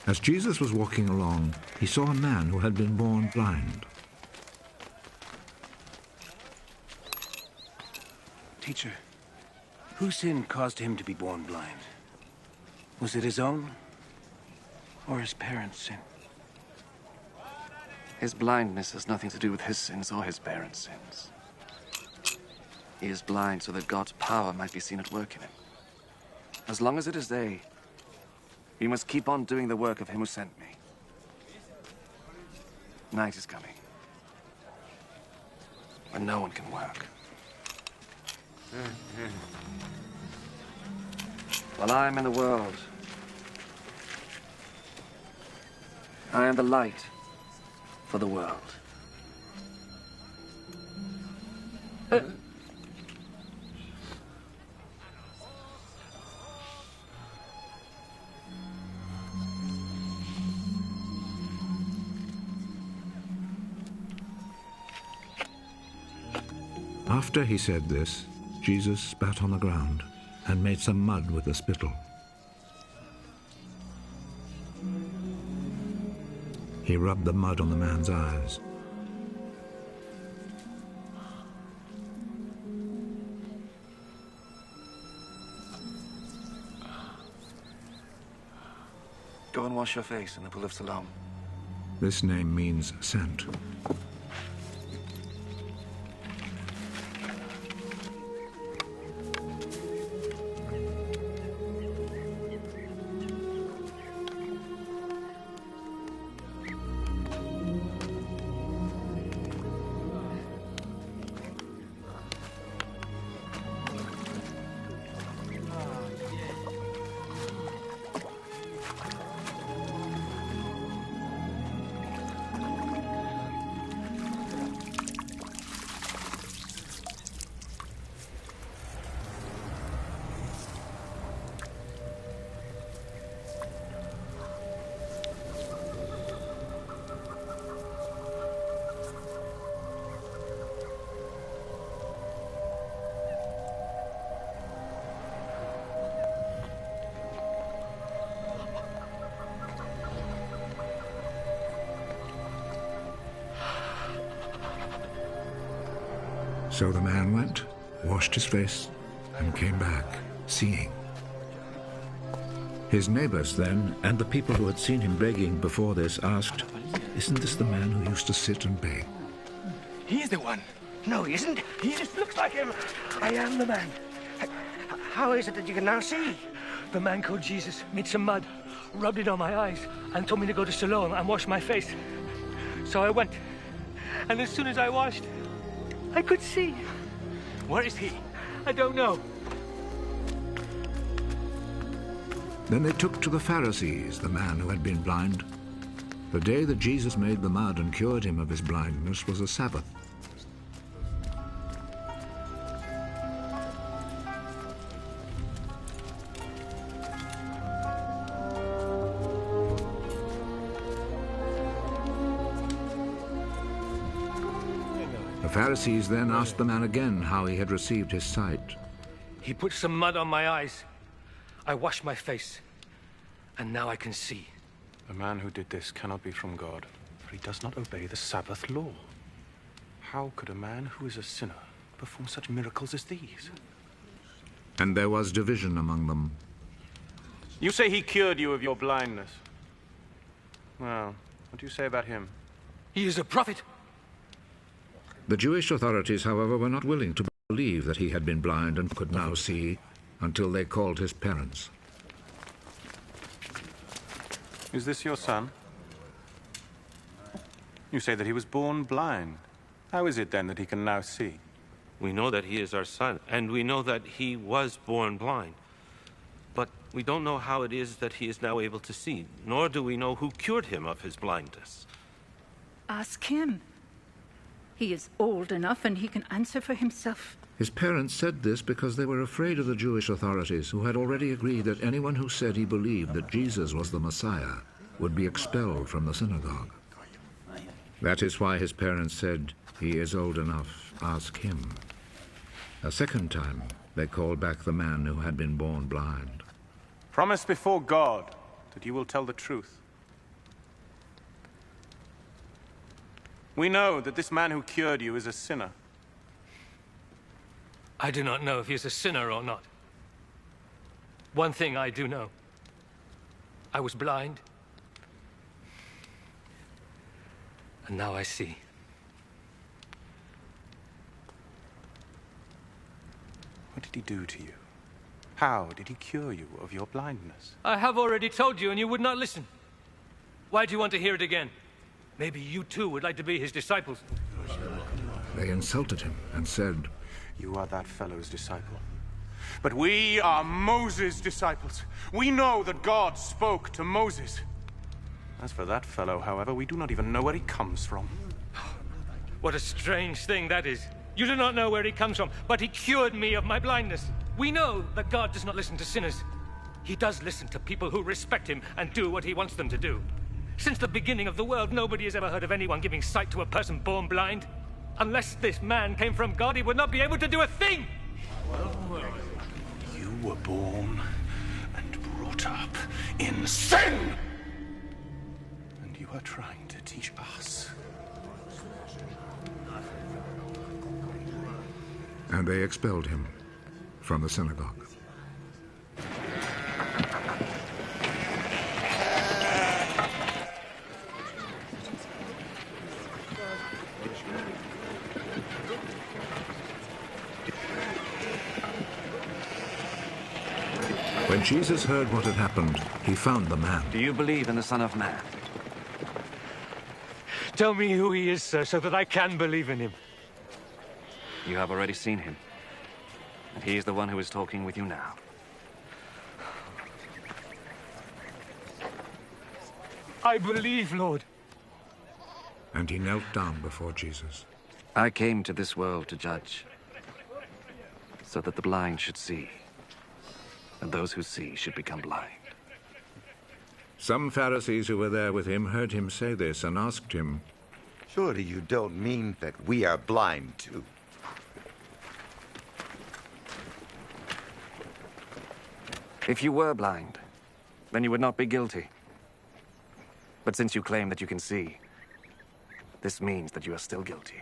As Jesus was walking along, he saw a man who had been born blind. Teacher, whose sin caused him to be born blind? Was it his own, or his parents' sin? His blindness has nothing to do with his sins or his parents' sins. He is blind so that God's power might be seen at work in him. As long as it is day, we must keep on doing the work of him who sent me. Night is coming, when no one can work. While I am in the world, I am the light for the world. After he said this, Jesus spat on the ground and made some mud with the spittle. He rubbed the mud on the man's eyes. Go and wash your face in the pool of Siloam. This name means sent. So the man went, washed his face, and came back, seeing. His neighbors then, and the people who had seen him begging before this, asked, "Isn't this the man who used to sit and beg?" He's the one. No, he isn't. He just looks like him. I am the man. How is it that you can now see? The man called Jesus made some mud, rubbed it on my eyes, and told me to go to Siloam and wash my face. So I went. And as soon as I washed, I could see. Where is he? I don't know. Then they took to the Pharisees the man who had been blind. The day that Jesus made the mud and cured him of his blindness was a Sabbath. The Pharisees then asked the man again how he had received his sight. He put some mud on my eyes. I washed my face, and now I can see. The man who did this cannot be from God, for he does not obey the Sabbath law. How could a man who is a sinner perform such miracles as these? And there was division among them. You say he cured you of your blindness. Well, what do you say about him? He is a prophet. The Jewish authorities, however, were not willing to believe that he had been blind and could now see until they called his parents. Is this your son? You say that he was born blind. How is it then that he can now see? We know that he is our son, and we know that he was born blind. But we don't know how it is that he is now able to see, nor do we know who cured him of his blindness. Ask him. He is old enough and he can answer for himself. His parents said this because they were afraid of the Jewish authorities, who had already agreed that anyone who said he believed that Jesus was the Messiah would be expelled from the synagogue. That is why his parents said, "He is old enough, ask him." A second time, they called back the man who had been born blind. Promise before God that you will tell the truth. We know that this man who cured you is a sinner. I do not know if he is a sinner or not. One thing I do know. I was blind. And now I see. What did he do to you? How did he cure you of your blindness? I have already told you, and you would not listen. Why do you want to hear it again? Maybe you too would like to be his disciples. They insulted him and said, You are that fellow's disciple. But we are Moses' disciples. We know that God spoke to Moses. As for that fellow, however, we do not even know where he comes from. What a strange thing that is. You do not know where he comes from, but he cured me of my blindness. We know that God does not listen to sinners. He does listen to people who respect him and do what he wants them to do. Since the beginning of the world, nobody has ever heard of anyone giving sight to a person born blind. Unless this man came from God, he would not be able to do a thing! You were born and brought up in sin! And you are trying to teach us. and they expelled him from the synagogue. When Jesus heard what had happened, he found the man. Do you believe in the Son of Man? Tell me who he is, sir, so that I can believe in him. You have already seen him. And he is the one who is talking with you now. I believe, Lord. And he knelt down before Jesus. I came to this world to judge, so that the blind should see, and those who see should become blind. Some Pharisees who were there with him heard him say this and asked him, Surely you don't mean that we are blind too? If you were blind, then you would not be guilty. But since you claim that you can see, this means that you are still guilty.